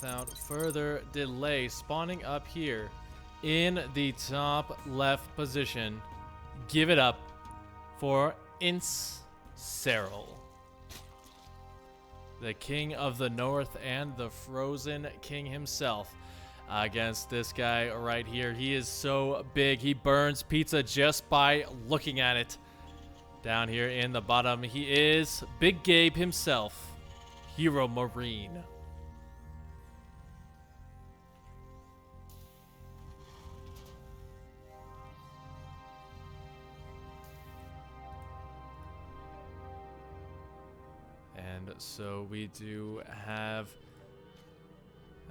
without further delay, spawning up here in the top left position, give it up for SERRAL, the king of the north and the frozen king himself, against this guy right here. He is so big, he burns pizza just by looking at it. Down here in the bottom, he is Big Gabe himself, Heromarine. And so we do have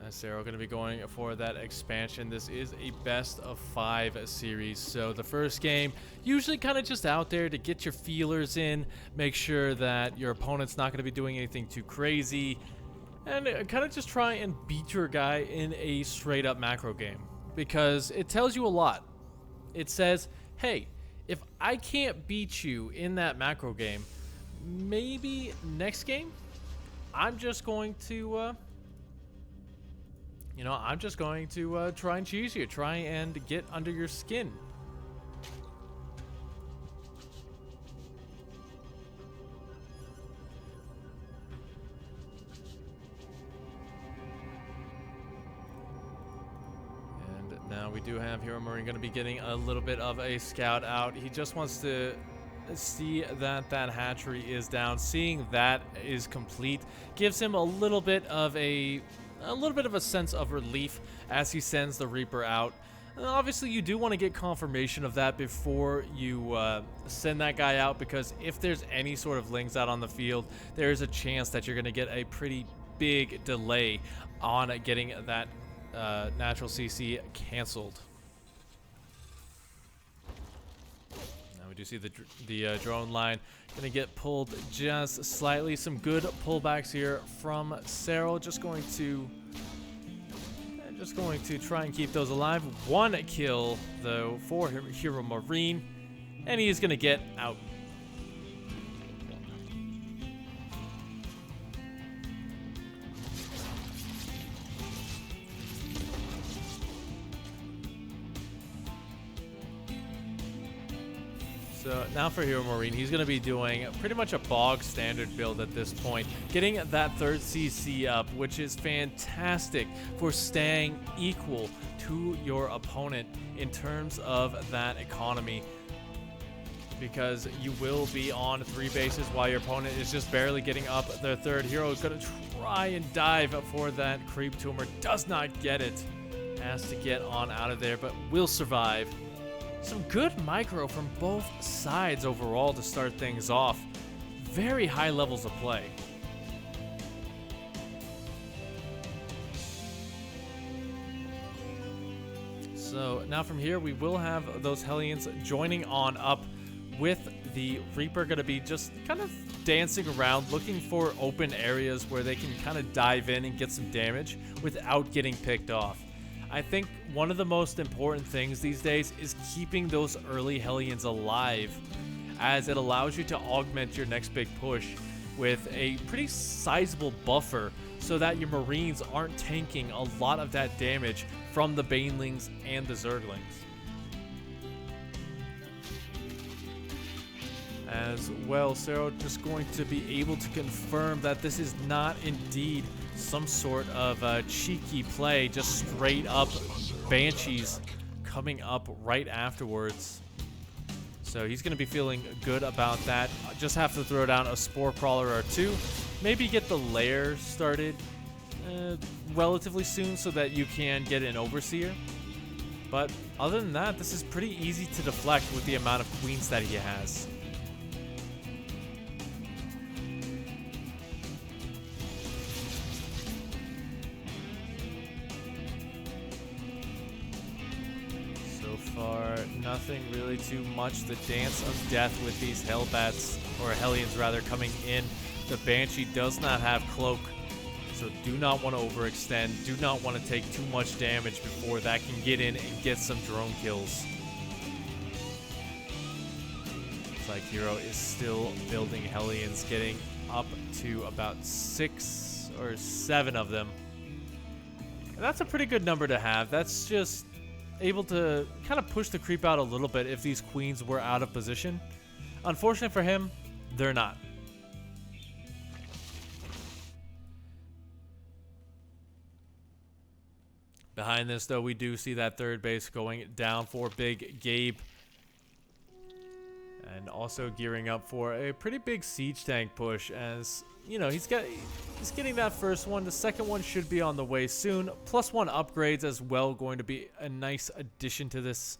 SERRAL going to be going for that expansion. This is a best of 5 series. So the first game, usually kind of just out there to get your feelers in, make sure that your opponent's not going to be doing anything too crazy, and kind of just try and beat your guy in a straight up macro game. Because it tells you a lot. It says, hey, if I can't beat you in that macro game, maybe next game, I'm just going to, I'm just going to try and cheese you, try and get under your skin. And now we do have Heromarine going to be getting a little bit of a scout out. He just wants to see that that hatchery is down. Seeing that is complete gives him a little bit of a sense of relief as he sends the Reaper out. And obviously you do want to get confirmation of that before you send that guy out, because if there's any sort of lings out on the field, there's a chance that you're going to get a pretty big delay on getting that natural CC canceled. Do see the drone line gonna get pulled just slightly. Some good pullbacks here from SERRAL. Just going to try and keep those alive. 1 kill though for Heromarine, and he is gonna get out. So now for Heromarine, he's going to be doing pretty much a bog standard build at this point. Getting that 3rd CC up, which is fantastic for staying equal to your opponent in terms of that economy. Because you will be on 3 bases while your opponent is just barely getting up their 3rd. Hero is going to try and dive for that creep tumor. Does not get it. Has to get on out of there, but will survive. Some good micro from both sides overall to start things off. Very high levels of play. So now from here, we will have those Hellions joining on up with the Reaper. Going to be just kind of dancing around, looking for open areas where they can kind of dive in and get some damage without getting picked off. I think one of the most important things these days is keeping those early Hellions alive, as it allows you to augment your next big push with a pretty sizable buffer so that your Marines aren't tanking a lot of that damage from the Banelings and the Zerglings. As well, SERRAL just going to be able to confirm that this is not indeed some sort of cheeky play, just straight up Banshees coming up right afterwards. So he's going to be feeling good about that. Just have to throw down a Spore Crawler or 2. Maybe get the lair started relatively soon so that you can get an Overseer. But other than that, this is pretty easy to deflect with the amount of queens that he has. Nothing really too much. The dance of death with these Hellbats, or Hellions rather, coming in. The Banshee does not have cloak, so do not want to overextend. Do not want to take too much damage before that can get in and get some drone kills. Looks like Hero is still building Hellions, getting up to about 6 or 7 of them. And that's a pretty good number to have. That's just able to kind of push the creep out a little bit if these queens were out of position. Unfortunately for him, they're not. Behind this, though, we do see that third base going down for Big Gabe. And also gearing up for a pretty big siege tank push, as, you know, he's getting that first one. The second one should be on the way soon. +1 upgrades as well, going to be a nice addition to this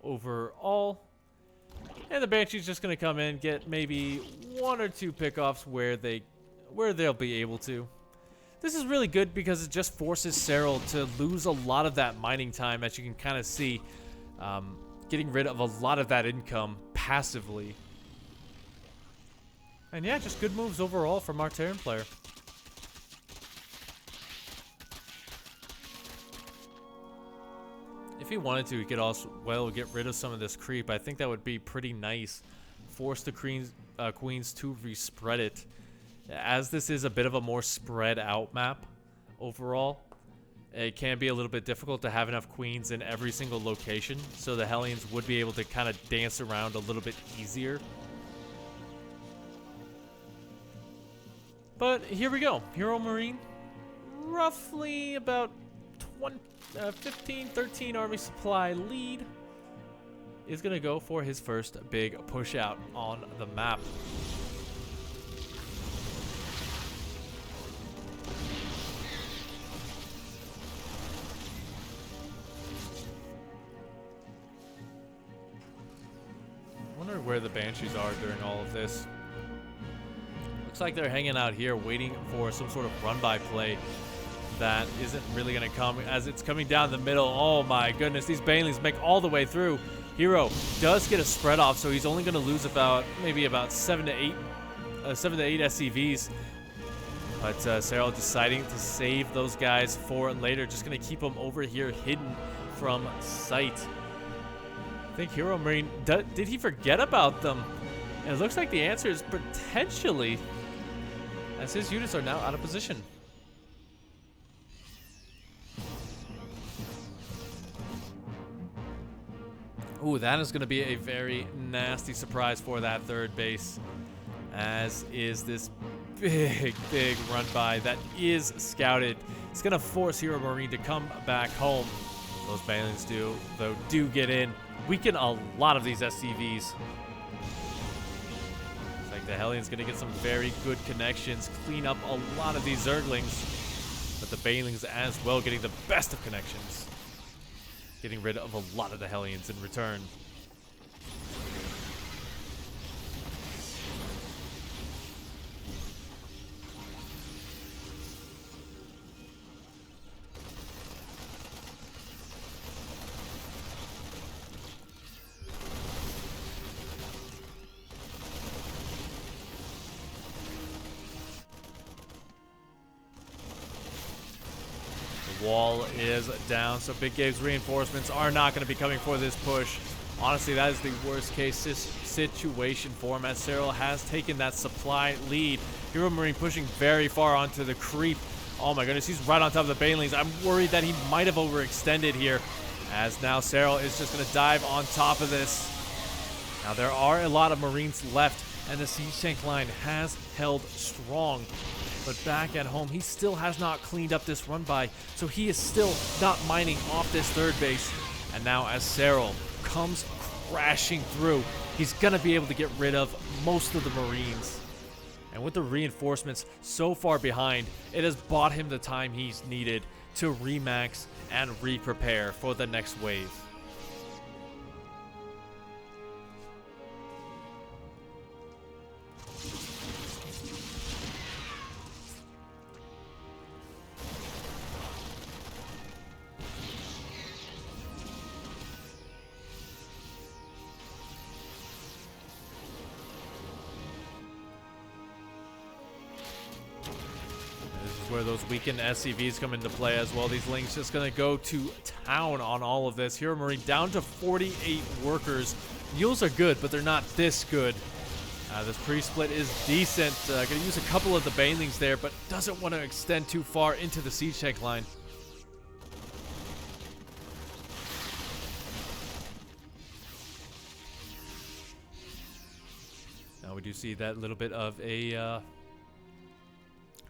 overall. And the Banshee's just going to come in, get maybe 1 or 2 pickoffs where they'll be able to. This is really good because it just forces SERRAL to lose a lot of that mining time, as you can kind of see, getting rid of a lot of that income passively. And yeah, just good moves overall from our Terran player. If he wanted to, he could also, well, get rid of some of this creep. I think that would be pretty nice. Force the queens to respread it. As this is a bit of a more spread out map overall, it can be a little bit difficult to have enough queens in every single location, so the Hellions would be able to kind of dance around a little bit easier. But here we go. Heromarine, roughly about 15, 13 army supply lead, is going to go for his first big push out on the map. Where the Banshees are during all of this. Looks like they're hanging out here waiting for some sort of run-by play that isn't really going to come, as it's coming down the middle. Oh my goodness, these Banelings make all the way through. Hero does get a spread off, so he's only going to lose maybe about 7 to 8 SCVs. But SERRAL deciding to save those guys for later, just going to keep them over here hidden from sight. I think Heromarine, did he forget about them? And it looks like the answer is potentially, as his units are now out of position. Ooh, that is going to be a very nasty surprise for that third base, as is this big run by that is scouted. It's going to force Heromarine to come back home. Those Banelings do get in. Weaken a lot of these SCVs. Looks like the Hellions going to get some very good connections, clean up a lot of these Zerglings, but the Banelings as well getting the best of connections, getting rid of a lot of the Hellions in return. Wall is down, so Big Gabe's reinforcements are not going to be coming for this push. Honestly, that is the worst case situation for him, as SERRAL has taken that supply lead. Heromarine pushing very far onto the creep. Oh my goodness, he's right on top of the Banelings. I'm worried that he might have overextended here, as now SERRAL is just going to dive on top of this. Now there are a lot of Marines left, and the siege tank line has held strong. But back at home, he still has not cleaned up this run by, so he is still not mining off this third base. And now as SERRAL comes crashing through, he's going to be able to get rid of most of the Marines. And with the reinforcements so far behind, it has bought him the time he's needed to remax and re-prepare for the next wave. Where those weakened SCVs come into play as well. These Lings just going to go to town on all of this. Heromarine down to 48 workers. Mules are good, but they're not this good. This pre-split is decent. Going to use a couple of the Banelings there, but doesn't want to extend too far into the siege tank line. Now we do see that little bit of a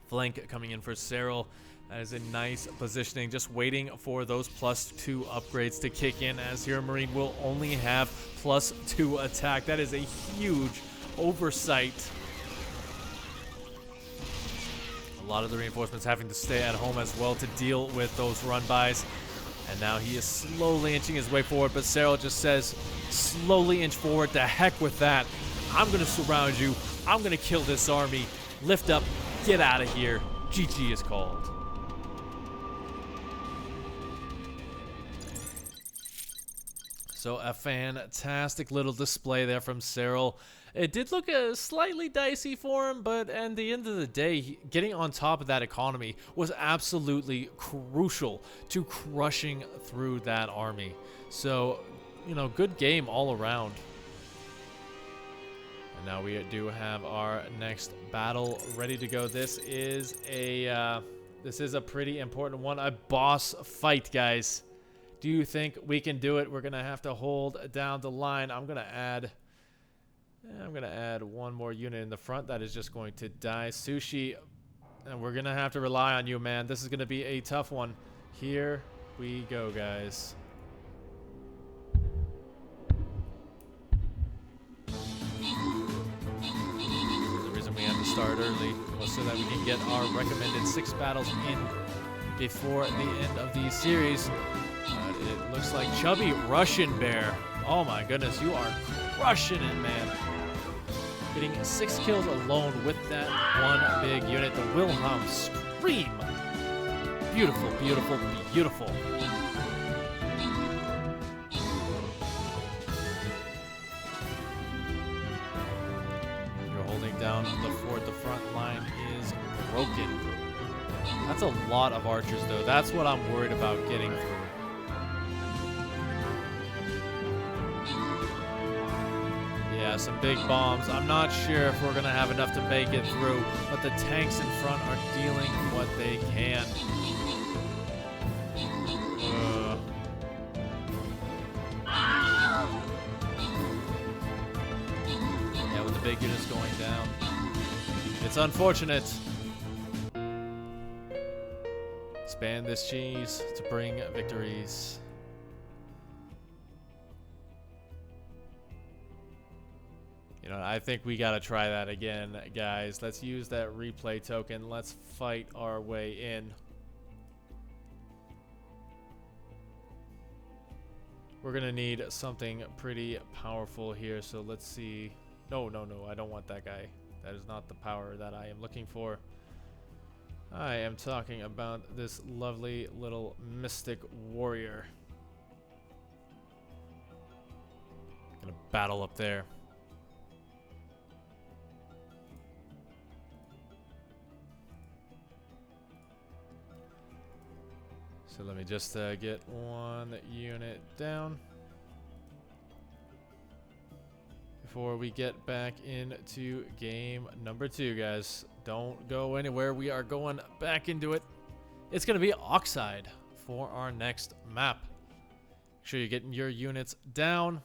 flank coming in for SERRAL. That is a nice positioning, just waiting for those +2 upgrades to kick in, as Heromarine will only have +2 attack. That is a huge oversight. A lot of the reinforcements having to stay at home as well to deal with those run-bys. And now he is slowly inching his way forward, but SERRAL just says, slowly inch forward, to heck with that. I'm going to surround you. I'm going to kill this army. Lift up, get out of here. GG is called. So a fantastic little display there from SERRAL. It did look slightly dicey for him, but at the end of the day, getting on top of that economy was absolutely crucial to crushing through that army. So, you know, good game all around. And now we do have our next battle ready to go. This is a pretty important one, a boss fight, guys. Do you think we can do it? We're gonna have to hold down the line. I'm gonna add one more unit in the front that is just going to die. Sushi, and we're gonna have to rely on you, man. This is gonna be a tough one. Here we go, guys. The reason we had to start early was so that we can get our recommended 6 battles in before the end of the series. But it looks like Chubby Russian Bear. Oh my goodness, you are crushing it, man. Getting 6 kills alone with that one big unit. The Wilhelm Scream. Beautiful, beautiful, beautiful. You're holding down the fort. The front line is broken. That's a lot of archers, though. That's what I'm worried about getting through. Yeah, some big bombs. I'm not sure if we're going to have enough to make it through, but the tanks in front are dealing what they can. Yeah, with the big units going down. It's unfortunate. Expand this cheese to bring victories. You know, I think we gotta try that again, guys. Let's use that replay token. Let's fight our way in. We're gonna need something pretty powerful here, so let's see. No, I don't want that guy. That is not the power that I am looking for. I am talking about this lovely little mystic warrior. Gonna battle up there. So let me just get one unit down before we get back into game number 2, guys. Don't go anywhere. We are going back into it. It's going to be Oxide for our next map. Make sure you're getting your units down.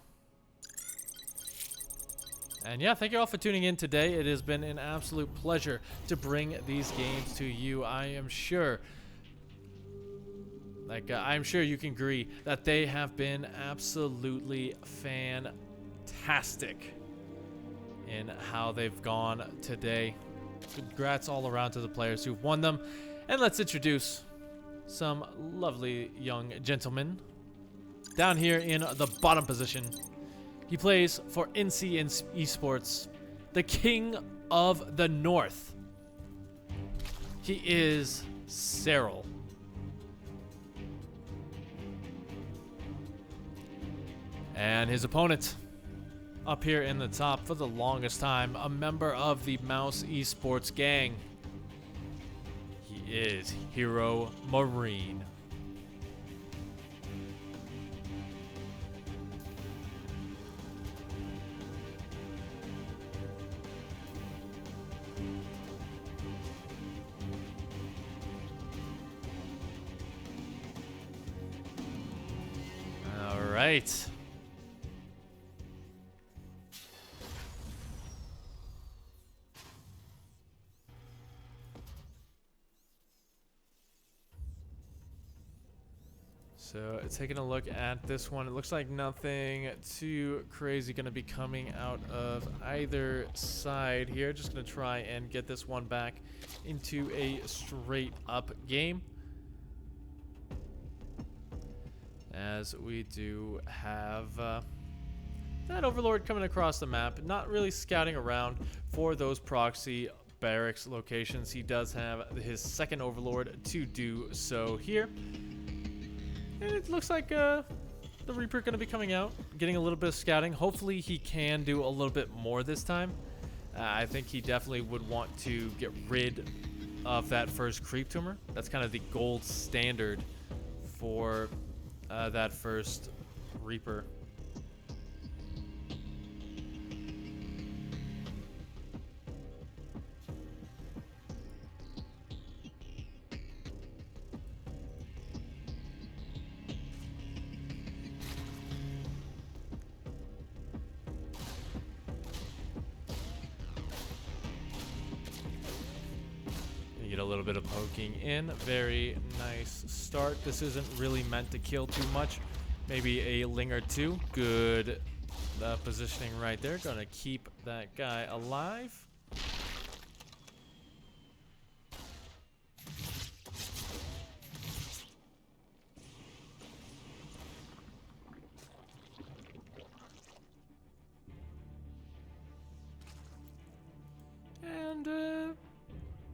And yeah, thank you all for tuning in today. It has been an absolute pleasure to bring these games to you. I'm sure you can agree that they have been absolutely fantastic in how they've gone today. Congrats all around to the players who've won them. And let's introduce some lovely young gentlemen. Down here in the bottom position, he plays for NC Esports, the King of the North. He is SERRAL. And his opponent, up here in the top for the longest time, a member of the Mouse Esports gang. He is Heromarine. All right. So taking a look at this one, it looks like nothing too crazy going to be coming out of either side here. Just going to try and get this one back into a straight up game. As we do have that Overlord coming across the map, not really scouting around for those proxy barracks locations. He does have his second Overlord to do so here. And it looks like the Reaper going to be coming out, getting a little bit of scouting. Hopefully he can do a little bit more this time. I think he definitely would want to get rid of that first creep tumor. That's kind of the gold standard for that first Reaper. Get a little bit of poking in. Very nice start. This isn't really meant to kill too much. Maybe a ling or two. Good positioning right there. Gonna keep that guy alive. And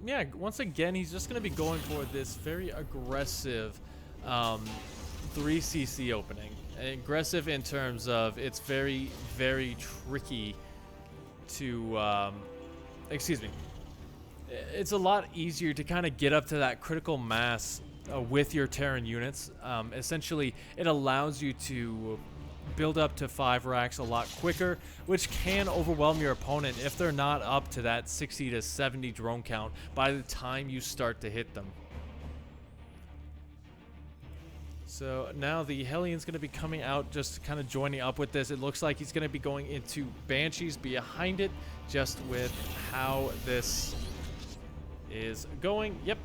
yeah, once again, he's just going to be going for this very aggressive 3cc opening. Aggressive in terms of it's very, very tricky to, excuse me. It's a lot easier to kind of get up to that critical mass with your Terran units. Essentially, it allows you to build up to 5 racks a lot quicker, which can overwhelm your opponent if they're not up to that 60 to 70 drone count by the time you start to hit them. So now the Hellion's going to be coming out, just kind of joining up with this. It looks like he's going to be going into Banshees behind it, just with how this is going. Yep.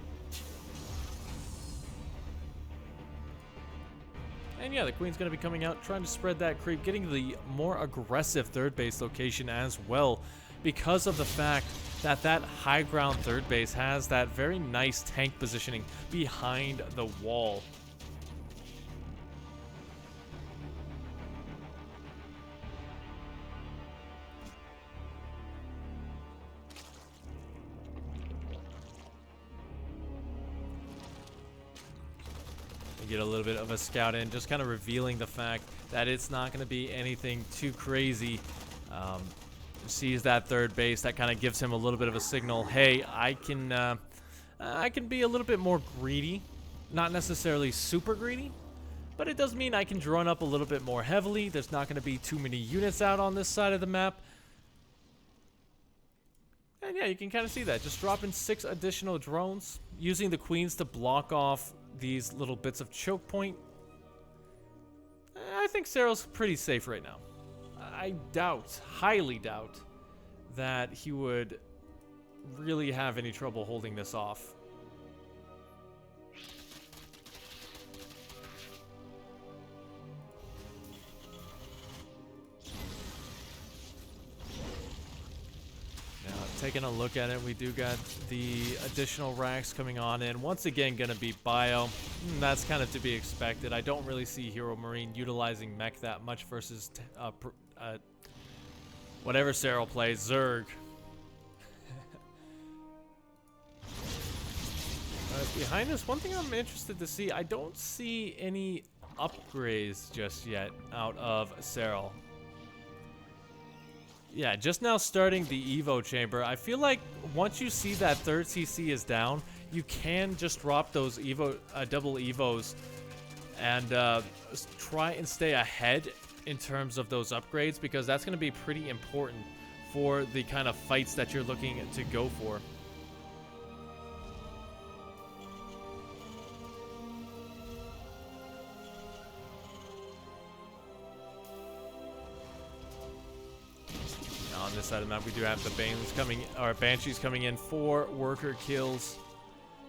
And yeah, the Queen's going to be coming out, trying to spread that creep, getting the more aggressive third base location as well, because of the fact that that high ground third base has that very nice tank positioning behind the wall. Get a little bit of a scout in, just kind of revealing the fact that it's not going to be anything too crazy. Sees that third base, that kind of gives him a little bit of a signal. Hey, I can be a little bit more greedy, not necessarily super greedy, but it does mean I can drone up a little bit more heavily. There's not going to be too many units out on this side of the map. And yeah, you can kind of see that. Just dropping 6 additional drones, using the Queens to block off these little bits of choke point. I think SERRAL's pretty safe right now. I doubt, highly doubt, that he would really have any trouble holding this off. Taking a look at it, we do got the additional racks coming on in. Once again, going to be bio. That's kind of to be expected. I don't really see Heromarine utilizing mech that much versus whatever SERRAL plays, Zerg. Behind us, one thing I'm interested to see, I don't see any upgrades just yet out of SERRAL. Yeah, just now starting the Evo chamber. I feel like once you see that third CC is down, you can just drop those double Evos and try and stay ahead in terms of those upgrades, because that's going to be pretty important for the kind of fights that you're looking to go for. On this side of the map, we do have the Banshees coming in for worker kills.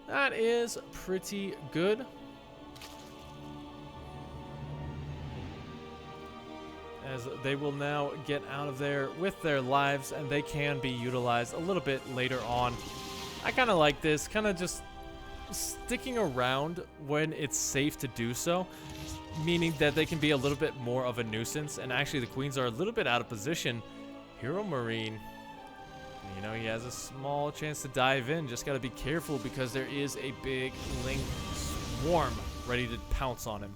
That is pretty good. as they will now get out of there with their lives, and they can be utilized a little bit later on. I kind of like this, kind of just sticking around when it's safe to do so, meaning that they can be a little bit more of a nuisance. And actually the queens are a little bit out of position. Heromarine, you know, he has a small chance to dive in. Just got to be careful because there is a big Ling swarm ready to pounce on him.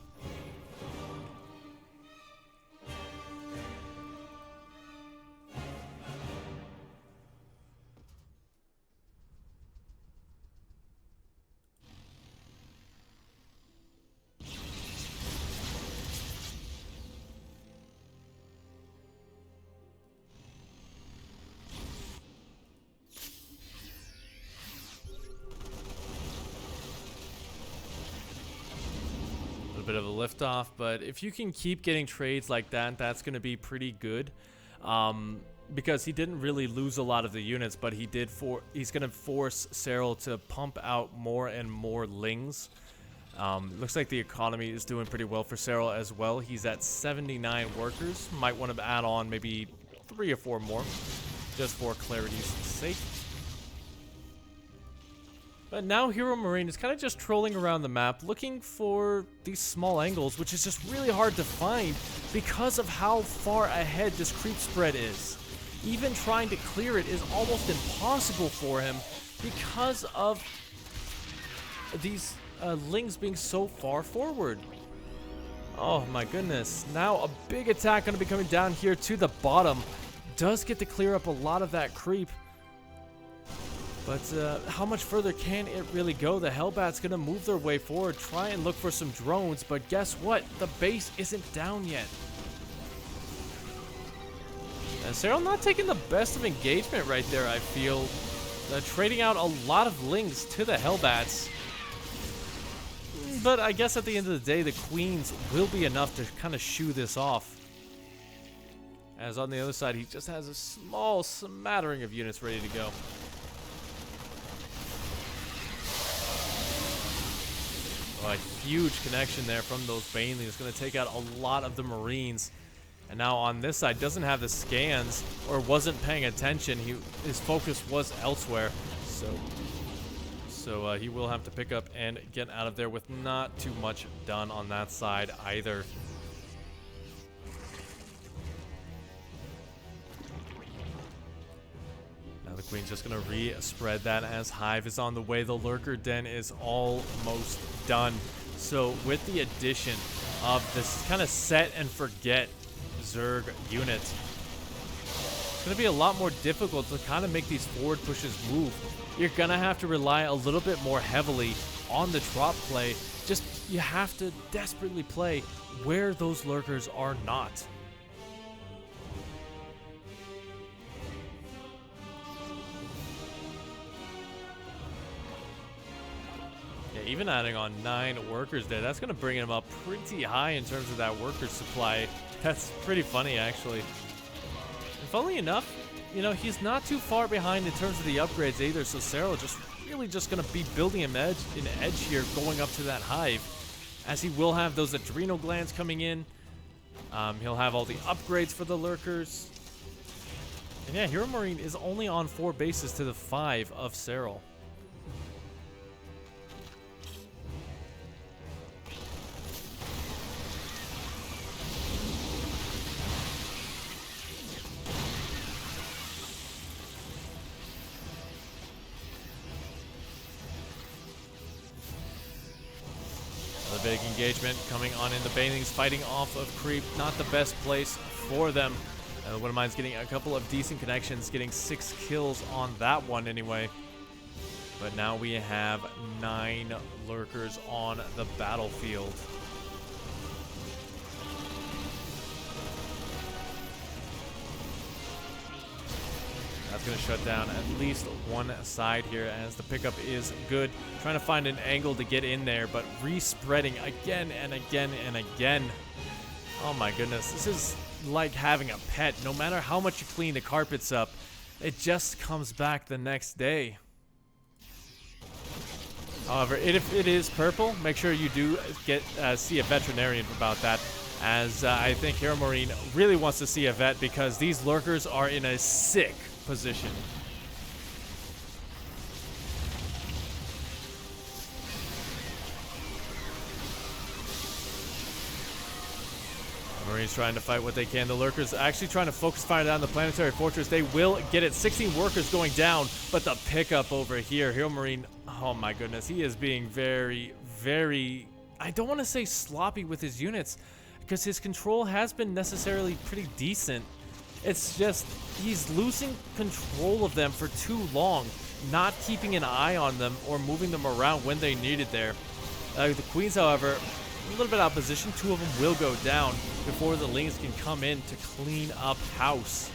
Bit of a liftoff, but if you can keep getting trades like that, that's going to be pretty good, because he didn't really lose a lot of the units, but he's going to force SERRAL to pump out more and more Lings. Looks like the economy is doing pretty well for SERRAL as well. He's at 79 workers. Might want to add on maybe 3 or 4 more just for clarity's sake. But now Heromarine is kind of just trolling around the map looking for these small angles, which is just really hard to find because of how far ahead this creep spread is. Even trying to clear it is almost impossible for him because of these Lings being so far forward. Oh my goodness. Now a big attack going to be coming down here to the bottom. Does get to clear up a lot of that creep. But how much further can it really go? The Hellbat's going to move their way forward, try and look for some drones, but guess what? The base isn't down yet. And SERRAL not taking the best of engagement right there, I feel. Trading out a lot of Lings to the Hellbats. But I guess at the end of the day, the Queens will be enough to kind of shoo this off. As on the other side, he just has a small smattering of units ready to go. A huge connection there from those Banelings. Going to take out a lot of the Marines. And now on this side, doesn't have the scans or wasn't paying attention. His focus was elsewhere. So he will have to pick up and get out of there with not too much done on that side either. The Queen's just going to re-spread that as Hive is on the way. The Lurker Den is almost done. So with the addition of this kind of set and forget Zerg unit, it's going to be a lot more difficult to kind of make these forward pushes move. You're going to have to rely a little bit more heavily on the drop play. Just you have to desperately play where those Lurkers are not. Even adding on 9 workers there, that's going to bring him up pretty high in terms of that worker supply. That's pretty funny, actually. And funnily enough, you know, he's not too far behind in terms of the upgrades either, so SERRAL just really just going to be building an edge here going up to that Hive, as he will have those adrenal glands coming in. He'll have all the upgrades for the Lurkers. And yeah, Heromarine is only on 4 bases to the 5 of SERRAL. Big engagement coming on in the Banelings, fighting off of creep. Not the best place for them. One of mine's getting a couple of decent connections, getting 6 kills on that one anyway. But now we have 9 Lurkers on the battlefield. That's going to shut down at least one side here, as the pickup is good. Trying to find an angle to get in there, but re-spreading again and again and again. Oh my goodness, this is like having a pet. No matter how much you clean the carpets up, it just comes back the next day. However, if it is purple, make sure you do get see a veterinarian about that. as I think Heromarine really wants to see a vet because these lurkers are in a sick position. Marines trying to fight what they can. The lurkers actually trying to focus fire down the planetary fortress. They will get it. 16 workers going down, but the pickup over here, Heromarine, oh my goodness, he is being very, very, I don't want to say sloppy with his units, because his control has been necessarily pretty decent. It's just he's losing control of them for too long, not keeping an eye on them or moving them around when they need it there. The queens, however, a little bit out of position. 2 of them will go down before the lings can come in to clean up house.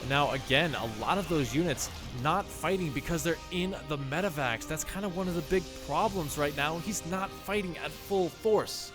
Now, again, a lot of those units not fighting because they're in the medevacs. That's kind of one of the big problems right now. He's not fighting at full force.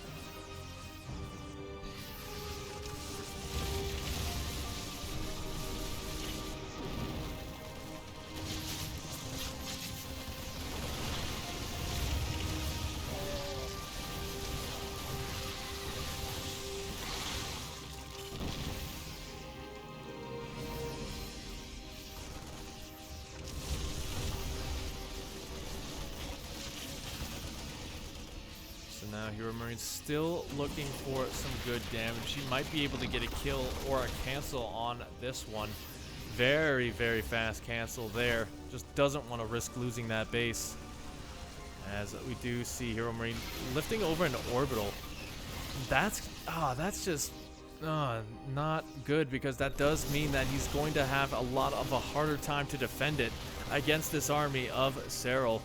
Now Heromarine's still looking for some good damage. She might be able to get a kill or a cancel on this one. Very, very fast cancel there. Just doesn't want to risk losing that base. As we do see Heromarine lifting over an orbital. That's just not good, because that does mean that he's going to have a lot of a harder time to defend it against this army of SERRAL.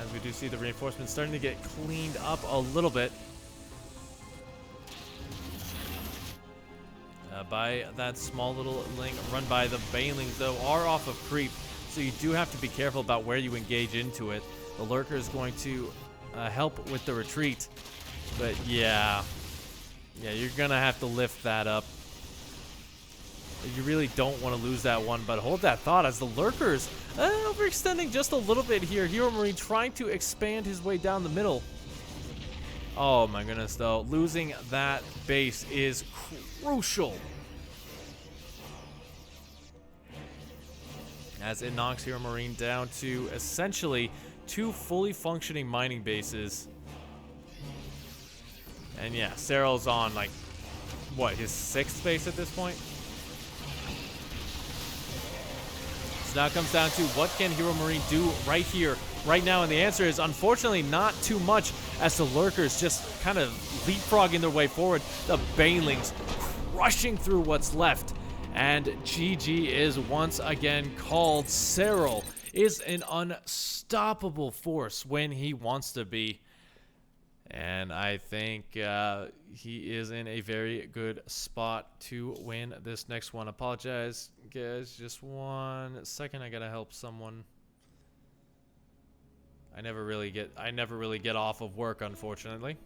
As we do see the reinforcements starting to get cleaned up a little bit by that small little ling run by. The banelings, though, are off of creep, so you do have to be careful about where you engage into it. The lurker is going to help with the retreat, but yeah, you're gonna have to lift that up. You really don't want to lose that one, but hold that thought as the lurkers overextending just a little bit here. Heromarine trying to expand his way down the middle. Oh my goodness, though. Losing that base is crucial, as it knocks Heromarine down to essentially 2 fully functioning mining bases. And yeah, SERRAL's on, like, what, his 6th base at this point? So now it comes down to what can Heromarine do right here, right now, and the answer is unfortunately not too much, as the lurkers just kind of leapfrogging their way forward. The banelings crushing through what's left, and GG is once again called. SERRAL is an unstoppable force when he wants to be. And I think he is in a very good spot to win this next one. Apologize, guys. Just 1 second. I gotta help someone. I never really get off of work, unfortunately.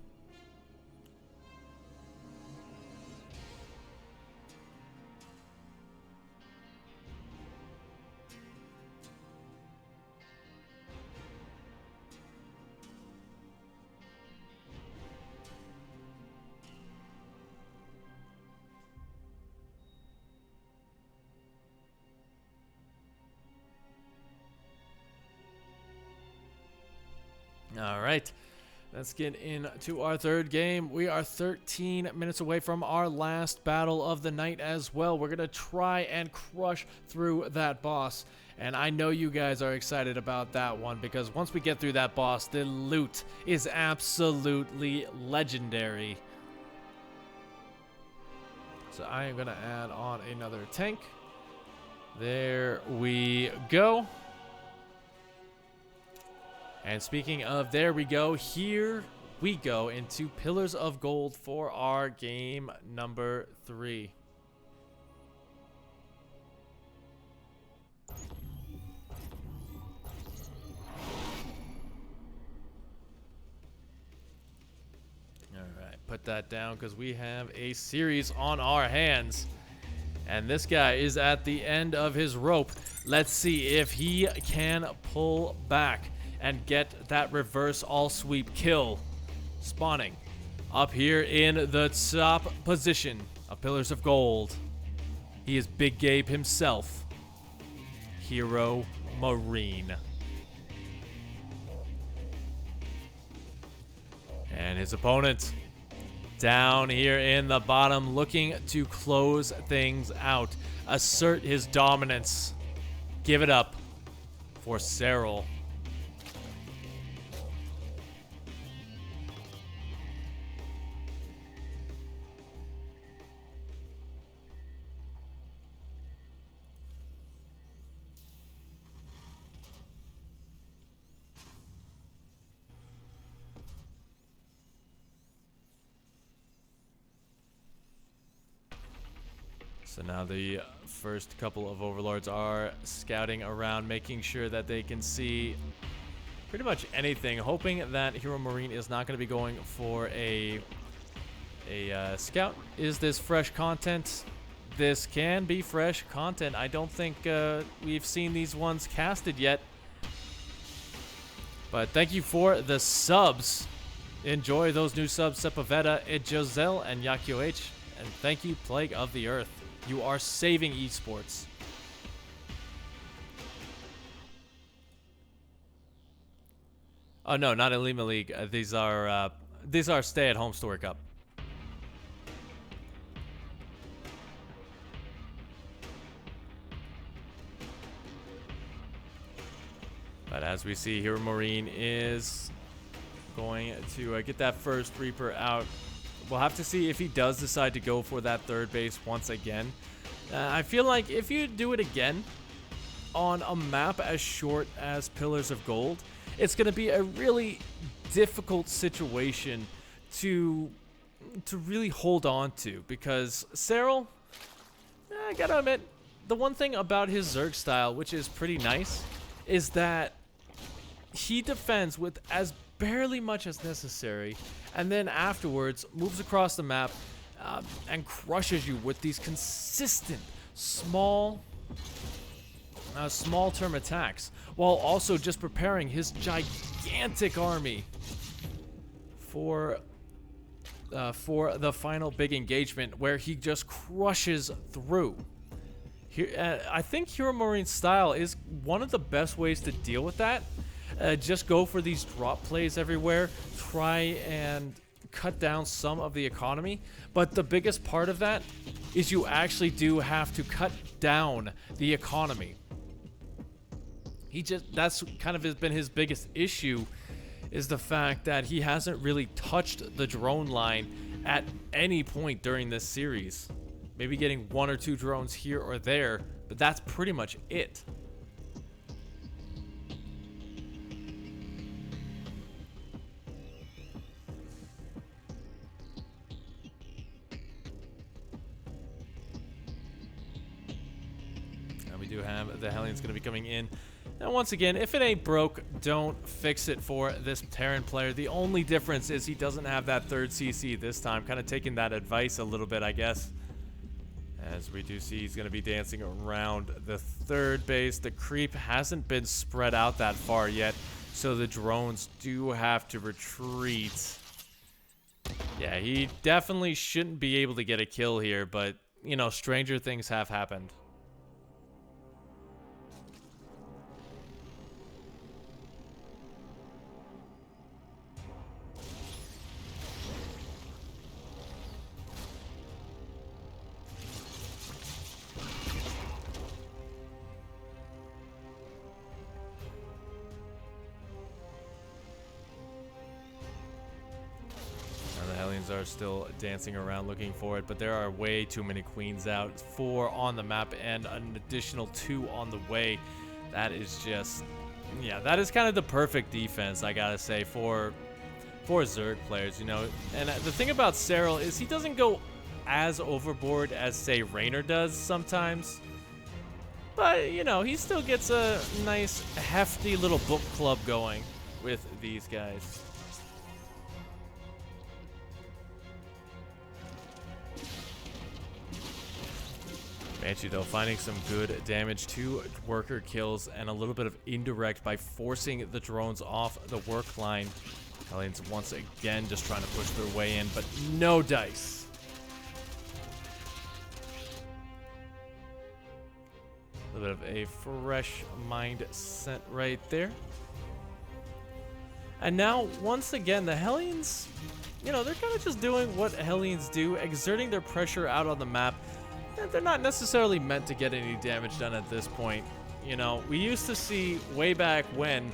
All right, let's get into our 3rd game. We are 13 minutes away from our last battle of the night as well. We're going to try and crush through that boss. And I know you guys are excited about that one, because once we get through that boss, the loot is absolutely legendary. So I am going to add on another tank. There we go. And speaking of there we go, here we go into Pillars of Gold for our game number 3. Alright, put that down because we have a series on our hands. And this guy is at the end of his rope. Let's see if he can pull back and get that reverse all sweep kill. Spawning Up here in the top position of Pillars of Gold, he is Big Gabe himself, Heromarine. And his opponent down here in the bottom, looking to close things out, assert his dominance. Give it up for SERRAL. So now the first couple of overlords are scouting around, making sure that they can see pretty much anything, hoping that Heromarine is not going to be going for a scout. Is this fresh content? This can be fresh content. I don't think we've seen these ones casted yet. But thank you for the subs. Enjoy those new subs, Sepaveta, Josel, and Yakio H. And thank you, Plague of the Earth. You are saving esports. Oh no, not Elima League. These are Stay-at-Home Story Cup. But as we see, Heromarine is going to get that first Reaper out. We'll have to see if he does decide to go for that third base once again. I feel like if you do it again on a map as short as Pillars of Gold, it's going to be a really difficult situation to really hold on to, because SERRAL, I gotta admit, the one thing about his Zerg style, which is pretty nice, is that he defends with as barely much as necessary, and then afterwards moves across the map and crushes you with these consistent small term attacks, while also just preparing his gigantic army for the final big engagement where he just crushes through. Here, I think Heromarine style is one of the best ways to deal with that. Just go for these drop plays everywhere. Try and cut down some of the economy. But the biggest part of that is you actually do have to cut down the economy. That's kind of been his biggest issue, is the fact that he hasn't really touched the drone line at any point during this series. Maybe getting 1 or 2 drones here or there, but that's pretty much it. We do have the Hellions going to be coming in. Now, once again, if it ain't broke, don't fix it for this Terran player. The only difference is he doesn't have that third CC this time. Kind of taking that advice a little bit, I guess. As we do see, he's going to be dancing around the third base. The creep hasn't been spread out that far yet, so the drones do have to retreat. Yeah, he definitely shouldn't be able to get a kill here, but, you know, stranger things have happened. Are still dancing around looking for it, but there are way too many queens out. 4 on the map and an additional 2 on the way. That is just, yeah, that is kind of the perfect defense, I gotta say, for Zerg players, you know. And the thing about SERRAL is he doesn't go as overboard as, say, Raynor does sometimes, but, you know, he still gets a nice hefty little book club going with these guys. Banshee, though, finding some good damage, 2 worker kills and a little bit of indirect by forcing the drones off the work line. Hellions once again just trying to push their way in, but no dice. A little bit of a fresh mindset right there. And now, once again, the Hellions, you know, they're kind of just doing what Hellions do, exerting their pressure out on the map. And they're not necessarily meant to get any damage done at this point. You know, we used to see way back when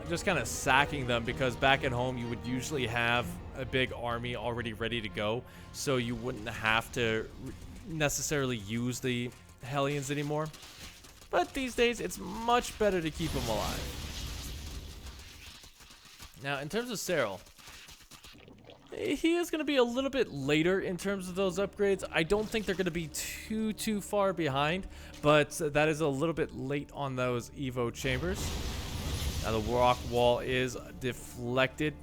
just kind of sacking them, because back at home you would usually have a big army already ready to go, so you wouldn't have to necessarily use the Hellions anymore. But these days it's much better to keep them alive. Now, in terms of SERRAL, he is going to be a little bit later in terms of those upgrades. I don't think they're going to be too far behind, but that is a little bit late on those Evo chambers. Now, the rock wall is deflected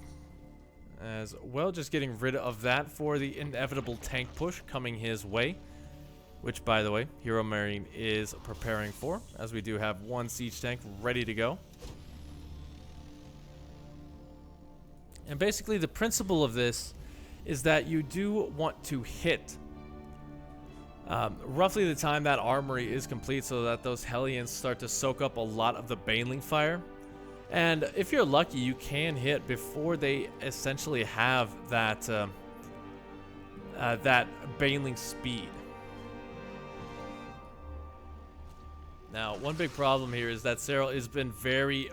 as well, just getting rid of that for the inevitable tank push coming his way, which, by the way, Heromarine is preparing for, as we do have one siege tank ready to go. And basically the principle of this is that you do want to hit roughly the time that armory is complete, so that those Hellions start to soak up a lot of the baneling fire. And if you're lucky, you can hit before they essentially have that that baneling speed. Now, one big problem here is that SERRAL has been very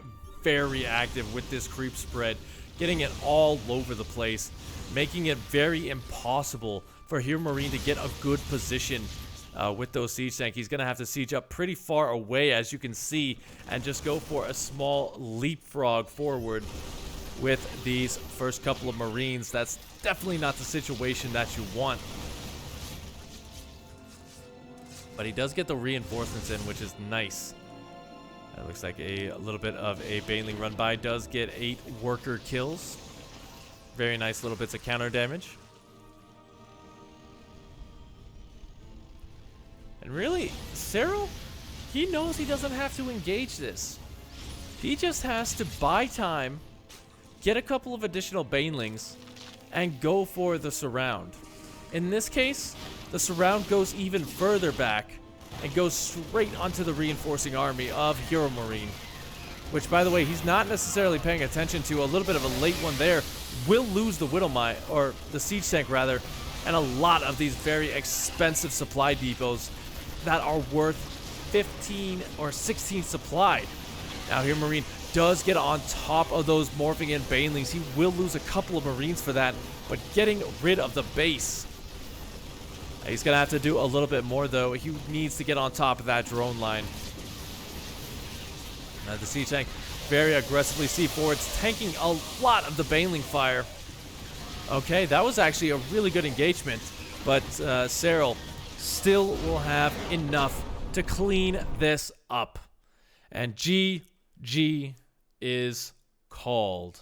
active with this creep spread, getting it all over the place, making it very impossible for Heromarine to get a good position with those siege tanks. He's going to have to siege up pretty far away, as you can see, and just go for a small leapfrog forward with these first couple of Marines. That's definitely not the situation that you want. But he does get the reinforcements in, which is nice. That looks like a little bit of a baneling run by. Does get 8 worker kills. Very nice little bits of counter damage. And really, SERRAL, he knows he doesn't have to engage this. He just has to buy time, get a couple of additional banelings, and go for the surround. In this case, the surround goes even further back and goes straight onto the reinforcing army of Heromarine, which, by the way, he's not necessarily paying attention to. A little bit of a late one there. Will lose the Widowmine, or the siege tank rather, and a lot of these very expensive supply depots that are worth 15 or 16 supplied. Now, Heromarine does get on top of those morphing in banelings. He will lose a couple of Marines for that, but getting rid of the base. He's going to have to do a little bit more, though. He needs to get on top of that drone line. The siege tank very aggressively C4. Tanking a lot of the baneling fire. Okay, that was actually a really good engagement, but SERRAL still will have enough to clean this up. And GG is called.